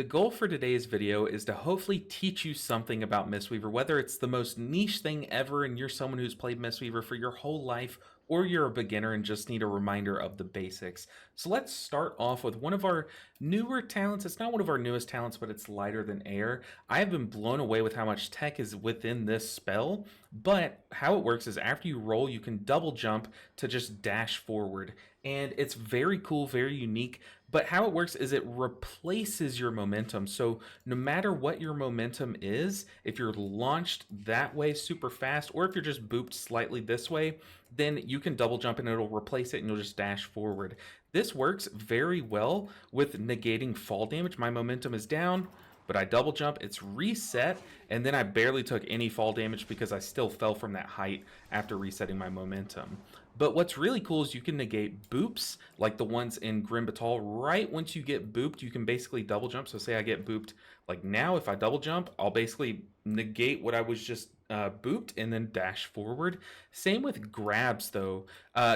The goal for today's video is to hopefully teach you something about Mistweaver, whether it's the most niche thing ever and you're someone who's played Mistweaver for your whole life, or you're a beginner and just need a reminder of the basics. So let's start off with one of our newer talents. It's not one of our newest talents, but it's lighter than air. I have been blown away with how much tech is within this spell, but how it works is after you roll, you can double jump to just dash forward. And it's very cool, very unique. But how it works is it replaces your momentum. So no matter what your momentum is, if you're launched that way super fast, or if you're just booped slightly this way, then you can double jump and it'll replace it and you'll just dash forward. This works very well with negating fall damage. My momentum is down, but I double jump, it's reset, and then I barely took any fall damage because I still fell from that height after resetting my momentum. But what's really cool is you can negate boops, like the ones in Grim Batal. Right once you get booped, you can basically double jump. So say I get booped, like now, if I double jump, I'll basically negate what I was just booped and then dash forward. Same with grabs though.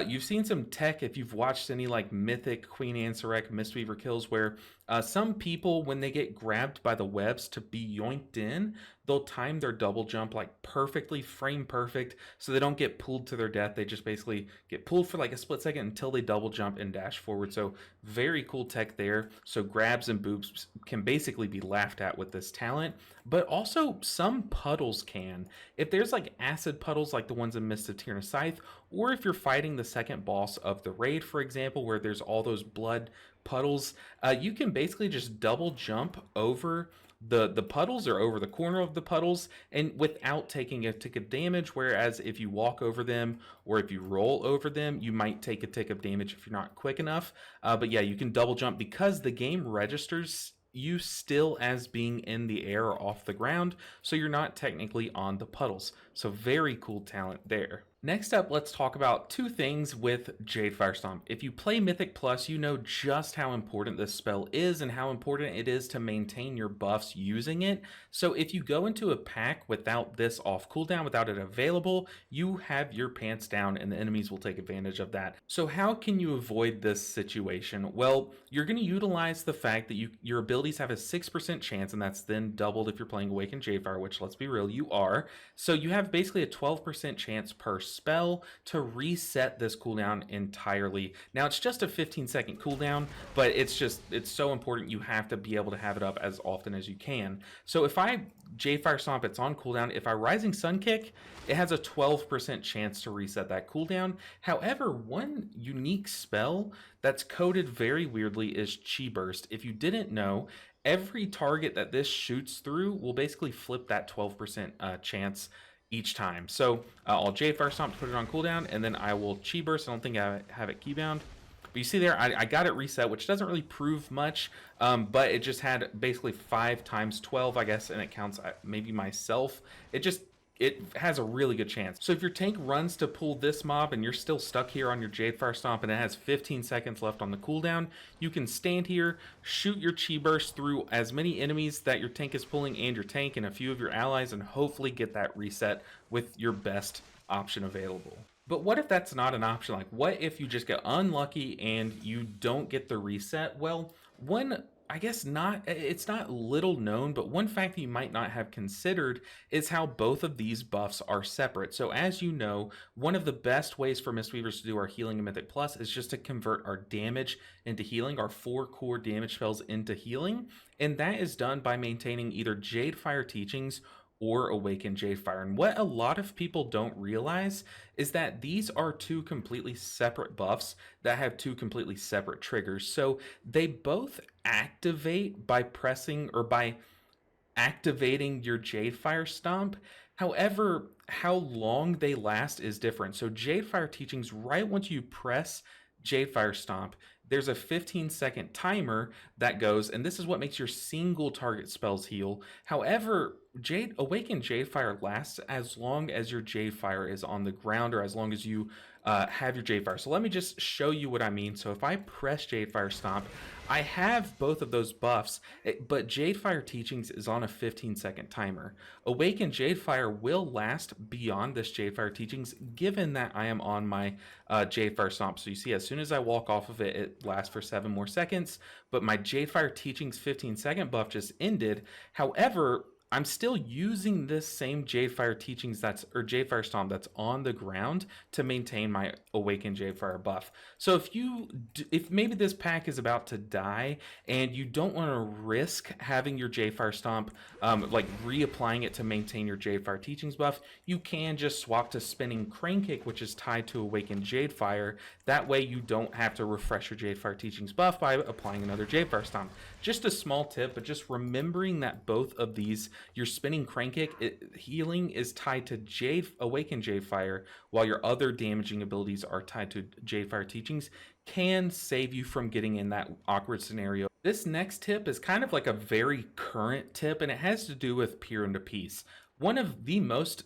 You've seen some tech if you've watched any like Mythic, Queen Ansurek, Mistweaver kills where some people, when they get grabbed by the webs to be yoinked in, they'll time their double jump like perfectly, frame perfect, so they don't get pulled to their death. They just basically get pulled for like a split second until they double jump and dash forward. So very cool tech there. So grabs and boops can basically be laughed at with this talent, but also some puddles can. If there's like acid puddles like the ones in Mist of Tyrna Scythe, or if you're fighting the second boss of the raid, for example, where there's all those blood puddles, you can basically just double jump over the puddles or over the corner of the puddles and without taking a tick of damage, whereas if you walk over them or if you roll over them, you might take a tick of damage if you're not quick enough. But yeah, you can double jump because the game registers you still as being in the air or off the ground, so you're not technically on the puddles. So very cool talent there. Next up, let's talk about two things with Jadefire Stomp. If you play Mythic Plus, you know just how important this spell is and how important it is to maintain your buffs using it. So if you go into a pack without this off cooldown, without it available, you have your pants down and the enemies will take advantage of that. So how can you avoid this situation? Well, you're going to utilize the fact that your abilities have a 6% chance, and that's then doubled if you're playing Awakened Jadefire, which, let's be real, you are. So you have basically a 12% chance per spell to reset this cooldown entirely. Now it's just a 15-second cooldown, but it's so important you have to be able to have it up as often as you can. So if I Jadefire Stomp, it's on cooldown. If I Rising Sun Kick, it has a 12% chance to reset that cooldown. However, one unique spell that's coded very weirdly is Chi Burst. If you didn't know, every target that this shoots through will basically flip that 12% chance each time. So I'll Jadefire Stomp to put it on cooldown, and then I will Chi Burst. I don't think I have it keybound. But you see there, I got it reset, which doesn't really prove much, but it just had basically 5 times 12, I guess, and it counts maybe myself. It has a really good chance. So if your tank runs to pull this mob and you're still stuck here on your Jadefire Stomp and it has 15 seconds left on the cooldown, you can stand here, shoot your Chi Burst through as many enemies that your tank is pulling and your tank and a few of your allies, and hopefully get that reset with your best option available. But what if that's not an option? Like, what if you just get unlucky and you don't get the reset? Well, it's not little known, but one fact that you might not have considered is how both of these buffs are separate. So as you know, one of the best ways for Mistweavers to do our healing in Mythic Plus is just to convert our damage into healing, our 4 core damage spells into healing. And that is done by maintaining either Jadefire Teachings or Awaken Jadefire. And what a lot of people don't realize is that these are 2 completely separate buffs that have 2 completely separate triggers. So they both activate by pressing or by activating your Jadefire Stomp. However, how long they last is different. So Jadefire Teachings, right once you press Jadefire Stomp, there's a 15-second timer that goes, and this is what makes your single target spells heal. However, Awaken Jadefire lasts as long as your Jadefire is on the ground, or as long as you have your Jadefire. So let me just show you what I mean. So if I press Jadefire Stomp, I have both of those buffs, but Jadefire Teachings is on a 15-second timer. Awaken Jadefire will last beyond this Jadefire Teachings, given that I am on my Jadefire Stomp. So you see, as soon as I walk off of it, it lasts for 7 more seconds, but my Jadefire Teachings 15-second buff just ended. However, I'm still using this same Jadefire Teachings or Jadefire Stomp that's on the ground to maintain my Awakened Jadefire buff. So if maybe this pack is about to die and you don't want to risk having your Jadefire Stomp, like reapplying it to maintain your Jadefire Teachings buff, you can just swap to Spinning Crane Kick, which is tied to Awakened Jadefire. That way you don't have to refresh your Jadefire Teachings buff by applying another Jadefire Stomp. Just a small tip, but just remembering that both of these, your Spinning Crane Kick, healing is tied to Awaken Jadefire, while your other damaging abilities are tied to Jadefire Teachings, can save you from getting in that awkward scenario. This next tip is kind of like a very current tip, and it has to do with Pier into Peace. One of the most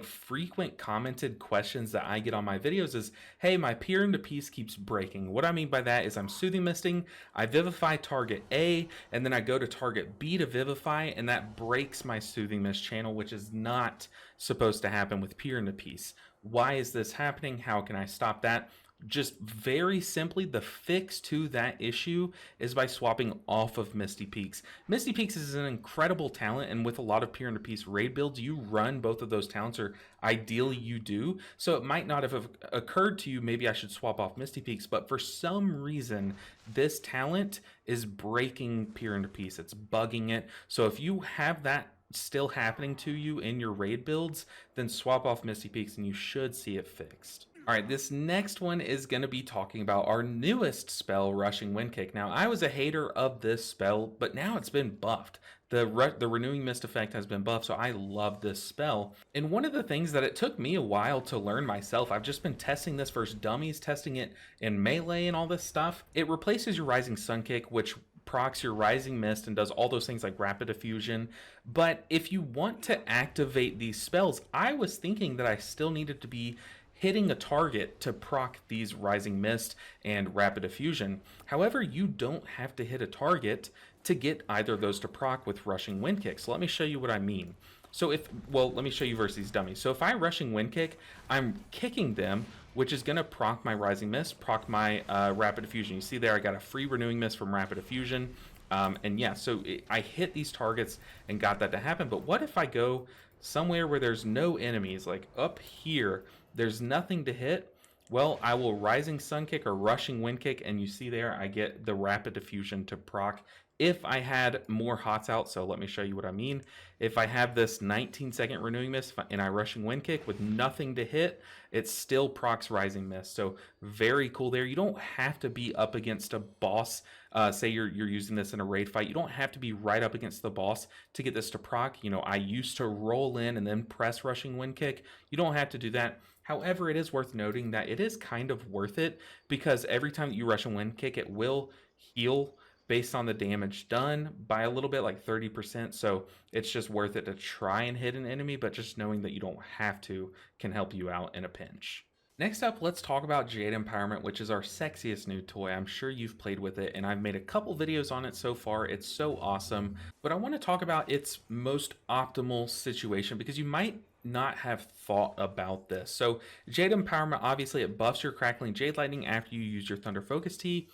frequent commented questions that I get on my videos is, hey, my Pier into Peace keeps breaking. What I mean by that is I'm Soothing Misting, I Vivify target A, and then I go to target B to Vivify, and that breaks my Soothing Mist channel, which is not supposed to happen with Pier into Peace. Why is this happening? How can I stop that? Just very simply, the fix to that issue is by swapping off of Misty Peaks. Misty Peaks is an incredible talent, and with a lot of Pier into Peace raid builds, you run both of those talents, or ideally you do. So it might not have occurred to you, maybe I should swap off Misty Peaks, but for some reason, this talent is breaking Pier into Peace. It's bugging it. So if you have that still happening to you in your raid builds, then swap off Misty Peaks and you should see it fixed. All right, this next one is going to be talking about our newest spell, Rushing Wind Kick. Now, I was a hater of this spell, but now it's been buffed. The Renewing Mist effect has been buffed, so I love this spell. And one of the things that it took me a while to learn myself, I've just been testing this versus dummies, testing it in melee and all this stuff. It replaces your Rising Sun Kick, which procs your Rising Mist and does all those things like Rapid Diffusion. But if you want to activate these spells, I was thinking that I still needed to be hitting a target to proc these Rising Mist and Rapid Diffusion. However, you don't have to hit a target to get either of those to proc with Rushing Wind Kick. So let me show you what I mean. So let me show you versus these dummies. So if I Rushing Wind Kick, I'm kicking them, which is going to proc my Rising Mist, proc my Rapid Diffusion. You see there, I got a free Renewing Mist from Rapid Diffusion. And yeah, so I hit these targets and got that to happen. But what if I go somewhere where there's no enemies, like up here, there's nothing to hit? Well, I will Rising Sun Kick or Rushing Wind Kick, and you see there, I get the Rapid Diffusion to proc if I had more hots out. So let me show you what I mean. If I have this 19-second Renewing Mist and I Rushing Wind Kick with nothing to hit, it still procs Rising Mist. So very cool there. You don't have to be up against a boss. Say you're using this in a raid fight. You don't have to be right up against the boss to get this to proc. You know, I used to roll in and then press Rushing Wind Kick. You don't have to do that. However, it is worth noting that it is kind of worth it, because every time that you Rush and Wind Kick, it will heal based on the damage done by a little bit, like 30%. So it's just worth it to try and hit an enemy, but just knowing that you don't have to can help you out in a pinch. Next up, let's talk about Jade Empowerment, which is our sexiest new toy. I'm sure you've played with it, and I've made a couple videos on it so far. It's so awesome, but I want to talk about its most optimal situation, because you might not have thought about this. So Jade Empowerment, obviously it buffs your Crackling Jade Lightning after you use your Thunder Focus Tea.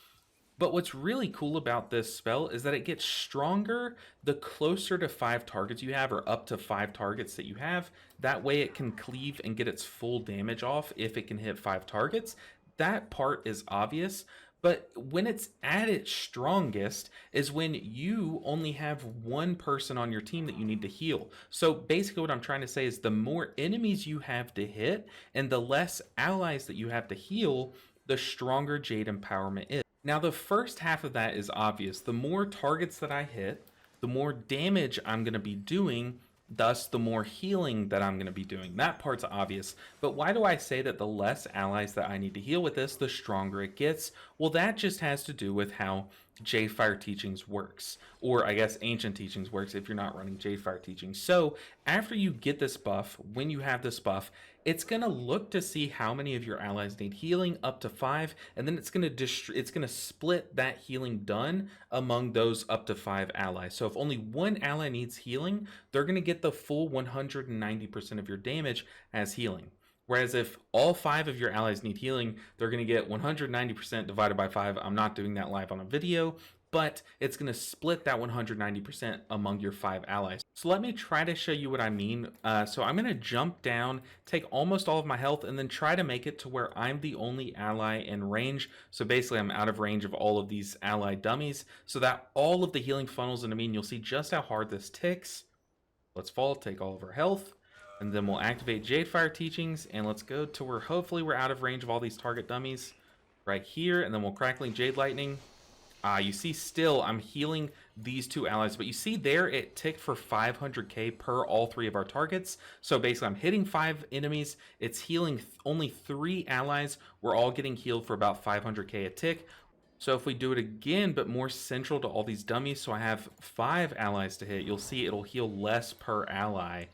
But what's really cool about this spell is that it gets stronger the closer to 5 targets you have, or up to 5 targets that you have. That way it can cleave and get its full damage off if it can hit 5 targets. That part is obvious. But when it's at its strongest is when you only have one person on your team that you need to heal. So basically what I'm trying to say is the more enemies you have to hit and the less allies that you have to heal, the stronger Jade Empowerment is. Now the first half of that is obvious. The more targets that I hit, the more damage I'm going to be doing, thus the more healing that I'm going to be doing. That part's obvious. But why do I say that the less allies that I need to heal with this, the stronger it gets? Well, that just has to do with how Jadefire teachings works, or I guess ancient teachings works if you're not running Jadefire teachings. So after you get this buff, when you have this buff, it's gonna look to see how many of your allies need healing, up to 5, and then it's gonna split that healing done among those up to 5 allies. So if only one ally needs healing, they're gonna get the full 190% of your damage as healing. Whereas if all 5 of your allies need healing, they're going to get 190% divided by 5. I'm not doing that live on a video, but it's going to split that 190% among your 5 allies. So let me try to show you what I mean. So I'm going to jump down, take almost all of my health, and then try to make it to where I'm the only ally in range. So basically I'm out of range of all of these ally dummies, so that all of the healing funnels into me, and you'll see just how hard this ticks. Let's fall, take all of our health. And then we'll activate Jadefire teachings, and let's go to where hopefully we're out of range of all these target dummies right here, and then we'll crackling Jade Lightning. You see still I'm healing these 2 allies, but you see there it ticked for 500k per all 3 of our targets. So basically I'm hitting 5 enemies, it's healing only 3 allies, we're all getting healed for about 500k a tick. So if we do it again, but more central to all these dummies, so I have 5 allies to hit, you'll see it'll heal less per ally.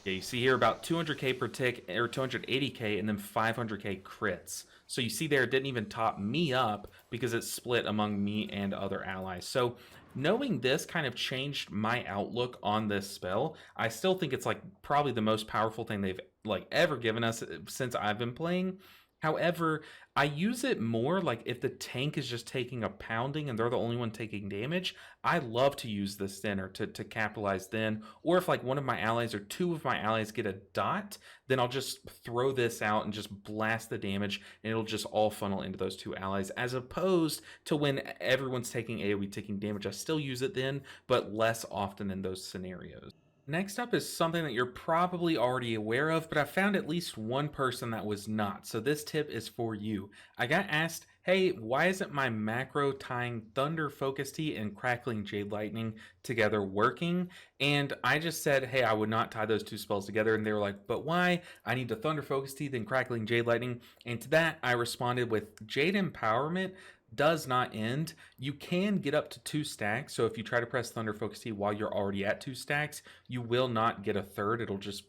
Yeah, you see here about 200k per tick, or 280k, and then 500k crits. So you see there, it didn't even top me up because it's split among me and other allies. So knowing this kind of changed my outlook on this spell. I still think it's like probably the most powerful thing they've like ever given us since I've been playing. However, I use it more like if the tank is just taking a pounding and they're the only one taking damage, I love to use this then, or to capitalize then. Or if like one of my allies or 2 of my allies get a dot, then I'll just throw this out and just blast the damage, and it'll just all funnel into those 2 allies, as opposed to when everyone's taking AoE taking damage. I still use it then, but less often in those scenarios. Next up is something that you're probably already aware of, but I found at least one person that was not. So this tip is for you. I got asked, hey, why isn't my macro tying Thunder Focus Tea and Crackling Jade Lightning together working? And I just said, hey, I would not tie those 2 spells together. And they were like, but why? I need the Thunder Focus Tea, then Crackling Jade Lightning. And to that, I responded with Jade Empowerment does not end. You can get up to 2 stacks. So if you try to press Thunder Focus Tea while you're already at 2 stacks, you will not get a third. It'll just,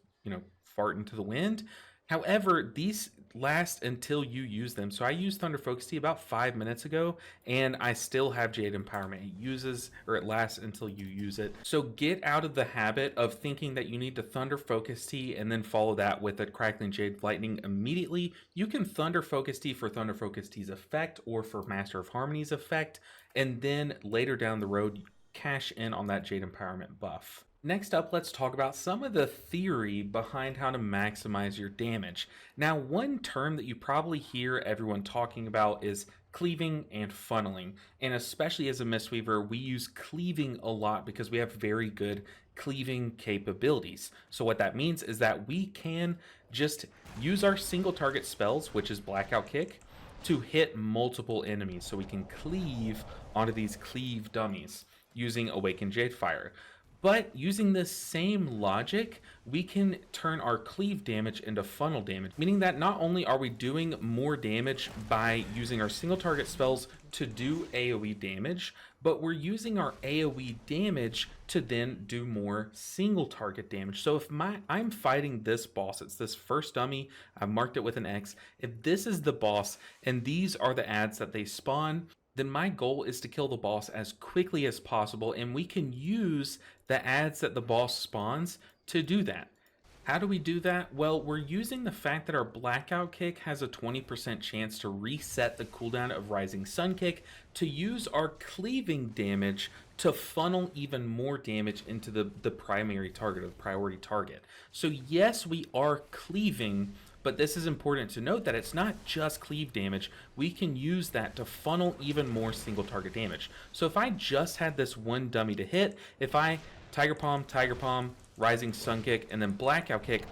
fart into the wind. However, these last until you use them. So I used Thunder Focus Tea about 5 minutes ago, and I still have Jade Empowerment. It lasts until you use it. So get out of the habit of thinking that you need to Thunder Focus Tea and then follow that with a Crackling Jade Lightning immediately. You can Thunder Focus Tea for Thunder Focus Tea's effect, or for Master of Harmony's effect, and then later down the road, cash in on that Jade Empowerment buff. Next up, let's talk about some of the theory behind how to maximize your damage. Now, one term that you probably hear everyone talking about is cleaving and funneling. And especially as a Mistweaver, we use cleaving a lot because we have very good cleaving capabilities. So what that means is that we can just use our single target spells, which is Blackout Kick, to hit multiple enemies. So we can cleave onto these cleave dummies using Awakened Jadefire. But using this same logic, we can turn our cleave damage into funnel damage, meaning that not only are we doing more damage by using our single target spells to do AoE damage, but we're using our AoE damage to then do more single target damage. So if I'm fighting this boss, it's this first dummy, I've marked it with an X. If this is the boss and these are the adds that they spawn, then my goal is to kill the boss as quickly as possible, and we can use the adds that the boss spawns to do that. How do we do that? Well, we're using the fact that our Blackout Kick has a 20% chance to reset the cooldown of Rising Sun Kick to use our cleaving damage to funnel even more damage into the primary target, or the priority target. So yes, we are cleaving, but this is important to note that it's not just cleave damage. We can use that to funnel even more single target damage. So if I just had this one dummy to hit, if I Tiger Palm, Rising Sun Kick, and then Blackout Kick,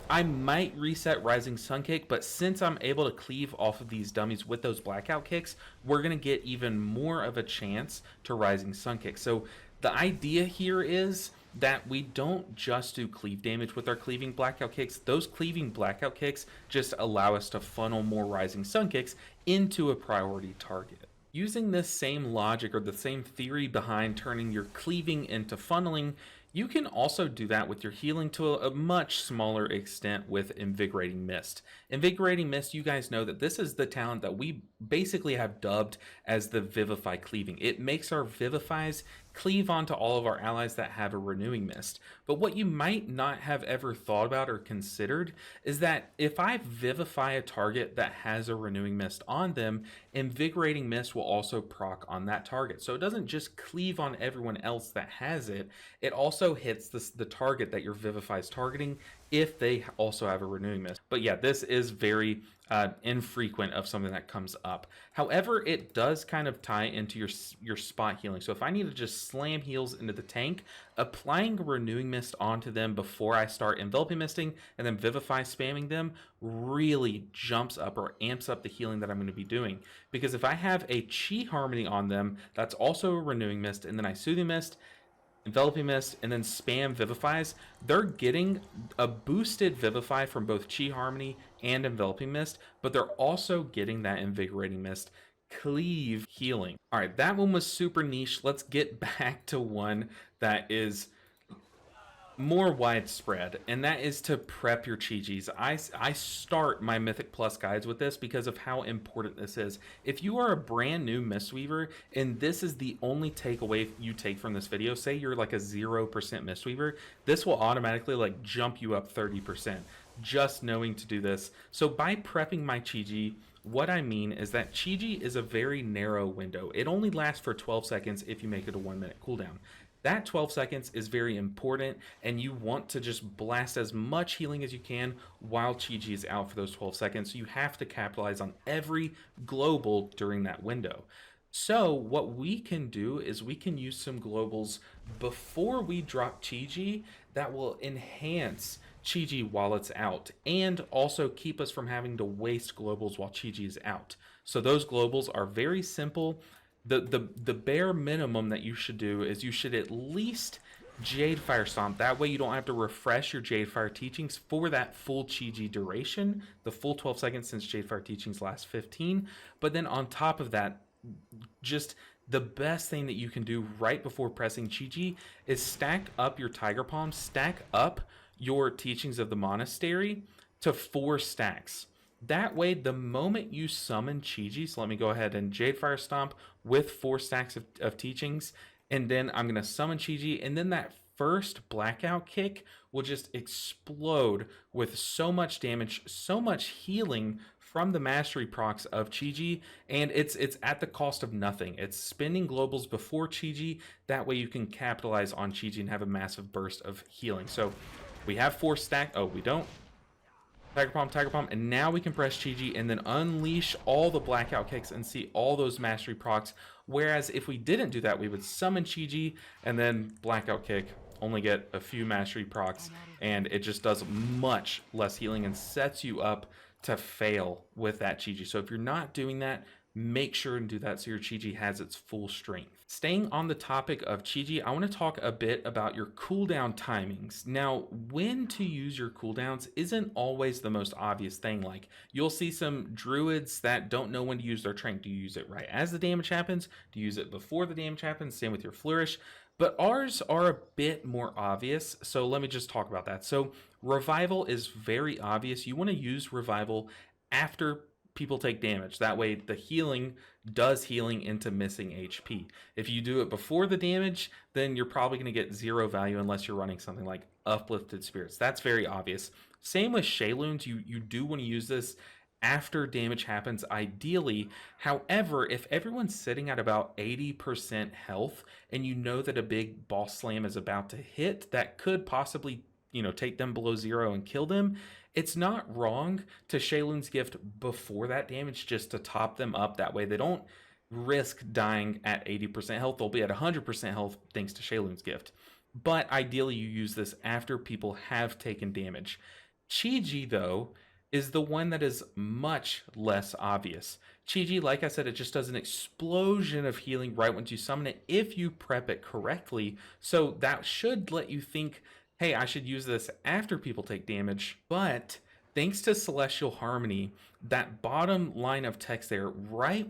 I might reset Rising Sun Kick, but since I'm able to cleave off of these dummies with those Blackout Kicks, we're going to get even more of a chance to Rising Sun Kick. So the idea here is that we don't just do cleave damage with our cleaving Blackout Kicks. Those cleaving Blackout Kicks just allow us to funnel more Rising Sun Kicks into a priority target. Using this same logic or the same theory behind turning your cleaving into funneling, you can also do that with your healing to a much smaller extent with Invigorating Mist. Invigorating Mist, you guys know that this is the talent that we basically have dubbed as the Vivify Cleaving. It makes our Vivifies cleave onto all of our allies that have a Renewing Mist. But what you might not have ever thought about or considered is that if I Vivify a target that has a Renewing Mist on them, Invigorating Mist will also proc on that target. So it doesn't just cleave on everyone else that has it, it also hits the target that your Vivify is targeting if they also have a Renewing Mist. But yeah, this is very infrequent of something that comes up. However, it does kind of tie into your spot healing. So if I need to just slam heals into the tank, applying a Renewing Mist onto them before I start Enveloping Misting and then Vivify spamming them really jumps up or amps up the healing that I'm going to be doing. Because if I have a Chi Harmony on them, that's also a Renewing Mist, and then I Soothing Mist, Enveloping Mist, and then spam Vivifies, they're getting a boosted Vivify from both Chi Harmony and Enveloping Mist, but they're also getting that Invigorating Mist cleave healing. All right, that one was super niche. Let's get back to one that is more widespread, and that is to prep your Chi-Gis. I start my Mythic Plus guides with this because of how important this is. If you are a brand new Mistweaver and this is the only takeaway you take from this video, say you're like a 0% Mistweaver, this will automatically like jump you up 30% just knowing to do this. So by prepping my Chi-Gi, what I mean is that Chi-Gi is a very narrow window. It only lasts for 12 seconds if you make it a 1-minute cooldown. That 12 seconds is very important, and you want to just blast as much healing as you can while Chi-Gi is out for those 12 seconds. So you have to capitalize on every global during that window. So what we can do is we can use some globals before we drop Chi-Gi that will enhance Chi-Gi while it's out, and also keep us from having to waste globals while Chi-Gi is out. So those globals are very simple. The bare minimum that you should do is you should at least jadefire stomp. That way you don't have to refresh your jadefire teachings for that full Chi-Gi duration, the full 12 seconds, since jadefire teachings last 15. But then on top of that, just the best thing that you can do right before pressing Chi-Gi is stack up your Tiger Palm, stack up your teachings of the monastery to 4 stacks. That way, the moment you summon Chi-Gi, so let me go ahead and Jadefire Stomp with 4 stacks of teachings, and then I'm going to summon Chi-Gi, and then that first blackout kick will just explode with so much damage, so much healing from the mastery procs of Chi-Gi, and it's at the cost of nothing. It's spending globals before Chi-Gi, that way you can capitalize on Chi-Gi and have a massive burst of healing. So we have 4 stack, oh, we don't. Tiger Palm, and now we can press Chi-Gi and then unleash all the blackout kicks and see all those mastery procs. Whereas if we didn't do that, we would summon Chi-Gi and then blackout kick, only get a few mastery procs, and it just does much less healing and sets you up to fail with that Chi-Gi. So if you're not doing that, make sure and do that so your Chi-Gi has its full strength. Staying on the topic of Chi-Gi, I want to talk a bit about your cooldown timings. Now, when to use your cooldowns isn't always the most obvious thing. Like, you'll see some druids that don't know when to use their trank. Do you use it right as the damage happens? Do you use it before the damage happens? Same with your flourish. But ours are a bit more obvious, so let me just talk about that. So revival is very obvious. You want to use revival after people take damage. That way the healing does healing into missing HP. If you do it before the damage, then you're probably going to get 0 value unless you're running something like Uplifted Spirits. That's very obvious. Same with Shayloons. You do want to use this after damage happens, ideally. However, if everyone's sitting at about 80% health and you know that a big boss slam is about to hit that could possibly, take them below 0 and kill them, it's not wrong to Shayloon's Gift before that damage just to top them up. That way they don't risk dying at 80% health. They'll be at 100% health thanks to Shayloon's Gift. But ideally you use this after people have taken damage. Chi-Gi, though, is the one that is much less obvious. Chi-Gi, like I said, it just does an explosion of healing right once you summon it if you prep it correctly. So that should let you think, hey, I should use this after people take damage. But Thanks to Celestial Harmony, that bottom line of text there, right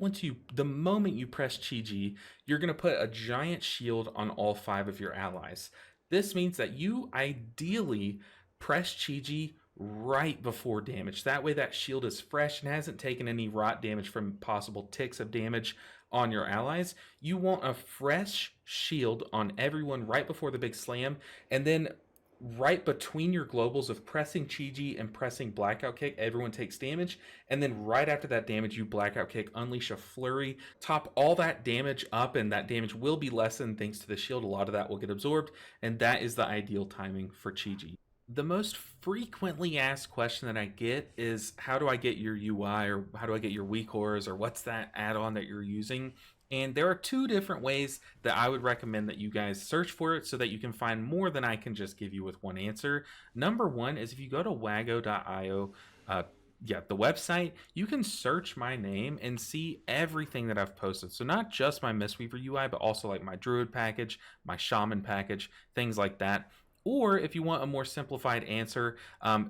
the moment you press Chi-Ji, you're going to put a giant shield on all 5 of your allies. This means that you ideally press Chi-Ji right before damage. That way that shield is fresh and hasn't taken any rot damage from possible ticks of damage on your allies. You want a fresh shield on everyone right before the big slam, and then right between your globals of pressing Chi-Ji and pressing Blackout Kick, everyone takes damage, and then right after that damage, you Blackout Kick, unleash a flurry, top all that damage up, and that damage will be lessened thanks to the shield. A lot of that will get absorbed, and that is the ideal timing for Chi-Ji. The most frequently asked question that I get is, how do I get your UI, or how do I get your weakauras, or what's that add-on that you're using? And there are 2 different ways that I would recommend that you guys search for it so that you can find more than I can just give you with one answer. Number 1 is if you go to wago.io, the website, you can search my name and see everything that I've posted. So not just my Mistweaver UI, but also like my Druid package, my Shaman package, things like that. Or if you want a more simplified answer,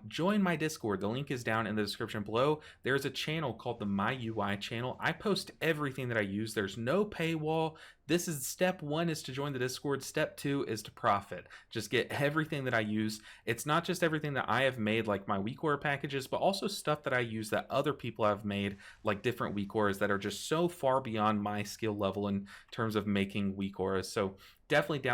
join my Discord. The link is down in the description below. There's a channel called the My UI channel. I post everything that I use. There's no paywall. This is step 1 is to join the Discord. Step 2 is to profit. Just get everything that I use. It's not just everything that I have made, like my weakaura packages, but also stuff that I use that other people have made, like different weakauras that are just so far beyond my skill level in terms of making weakauras. So definitely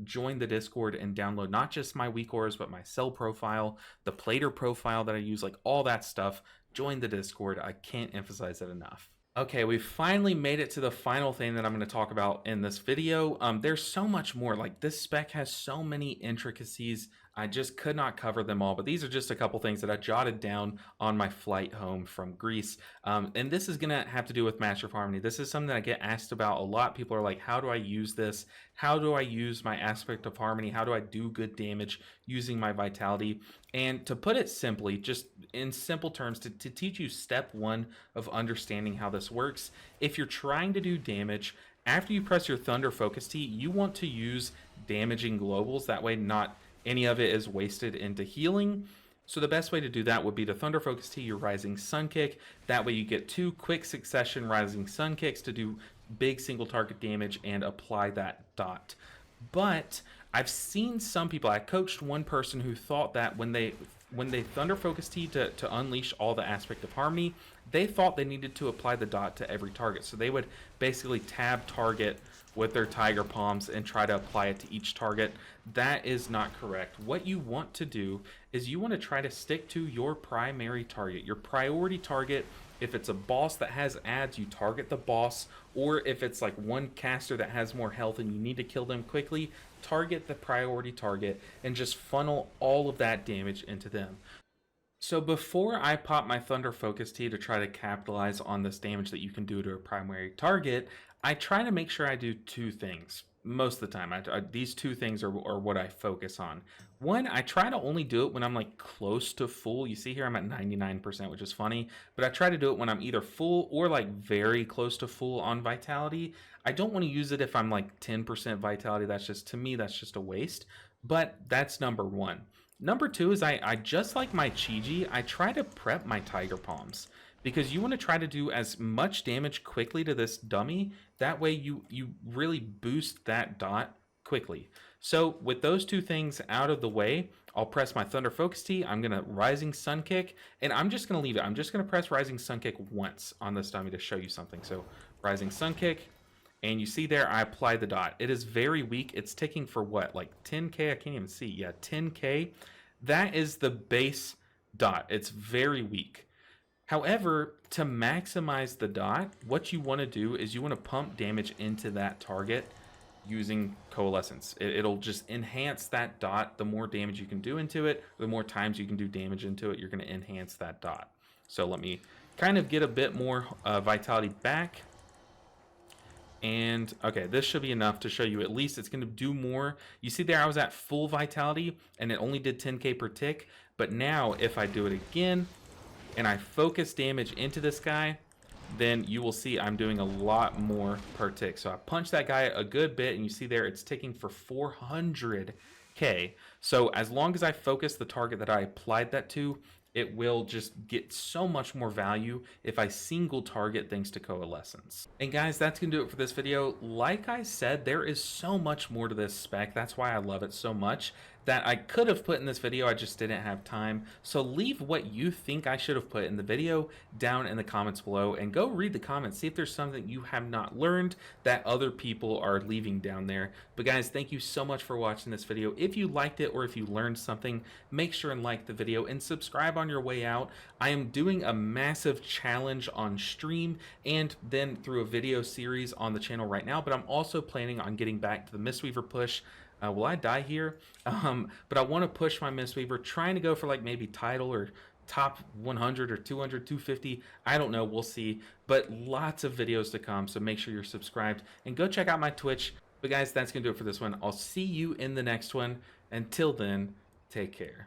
join the Discord and download not just my weakauras, but my cell profile, the plater profile that I use, like all that stuff. Join the Discord. I can't emphasize it enough. Okay, we finally made it to the final thing that I'm going to talk about in this video. There's so much more. Like, this spec has so many intricacies. I just could not cover them all, but these are just a couple things that I jotted down on my flight home from Greece. And this is going to have to do with Master of Harmony. This is something that I get asked about a lot. People are like, how do I use this? How do I use my aspect of harmony? How do I do good damage using my vitality? And to put it simply, just in simple terms, to teach you step 1 of understanding how this works, if you're trying to do damage, after you press your Thunder Focus Tea, you want to use damaging globals. That way not any of it is wasted into healing. So the best way to do that would be to Thunder Focus Tea your Rising Sun Kick. That way you get 2 quick succession Rising Sun Kicks to do big single target damage and apply that dot. But I've seen some people, I coached one person who thought that when they Thunder Focus Tea to unleash all the aspect of harmony, they thought they needed to apply the dot to every target. So they would basically tab target with their Tiger Palms and try to apply it to each target. That is not correct. What you want to do is you want to try to stick to your primary target, your priority target. If it's a boss that has ads, you target the boss, or if it's like one caster that has more health and you need to kill them quickly, target the priority target and just funnel all of that damage into them. So before I pop my Thunder Focus Tea to try to capitalize on this damage that you can do to a primary target, I try to make sure I do 2 things. Most of the time, these 2 things are what I focus on. One, I try to only do it when I'm like close to full. You see here I'm at 99%, which is funny, but I try to do it when I'm either full or like very close to full on vitality. I don't want to use it if I'm like 10% vitality. That's just, to me, that's just a waste. But that's number 1. Number 2 is I just like my Chi-Ji, I try to prep my Tiger Palms, because you want to try to do as much damage quickly to this dummy. That way you really boost that dot quickly. So with those 2 things out of the way, I'll press my Thunder Focus Tea. I'm going to Rising Sun Kick, and I'm just going to leave it. I'm just going to press Rising Sun Kick once on this dummy to show you something. So Rising Sun Kick, and you see there I apply the dot. It is very weak. It's ticking for what, like 10k? I can't even see. Yeah, 10k. That is the base dot. It's very weak. However, to maximize the dot, what you want to do is you want to pump damage into that target using Coalescence. It'll just enhance that dot. The more damage you can do into it, the more times you can do damage into it, you're going to enhance that dot. So let me kind of get a bit more vitality back. And okay, this should be enough to show you at least it's going to do more. You see there I was at full vitality and it only did 10k per tick. But now if I do it again and I focus damage into this guy, then you will see I'm doing a lot more per tick. So I punch that guy a good bit and you see there it's ticking for 400k. So as long as I focus the target that I applied that to, it will just get so much more value if I single target thanks to coalescence. And guys, that's gonna do it for this video. Like I said, there is so much more to this spec. That's why I love it so much, that I could have put in this video, I just didn't have time. So leave what you think I should have put in the video down in the comments below, and go read the comments, see if there's something you have not learned that other people are leaving down there. But guys, thank you so much for watching this video. If you liked it or if you learned something, make sure and like the video and subscribe on your way out. I am doing a massive challenge on stream and then through a video series on the channel right now, but I'm also planning on getting back to the Mistweaver push. Will I die here? But I want to push my Mistweaver, trying to go for like maybe title or top 100 or 200, 250. I don't know. We'll see. But lots of videos to come, so make sure you're subscribed and go check out my Twitch. But guys, that's going to do it for this one. I'll see you in the next one. Until then, take care.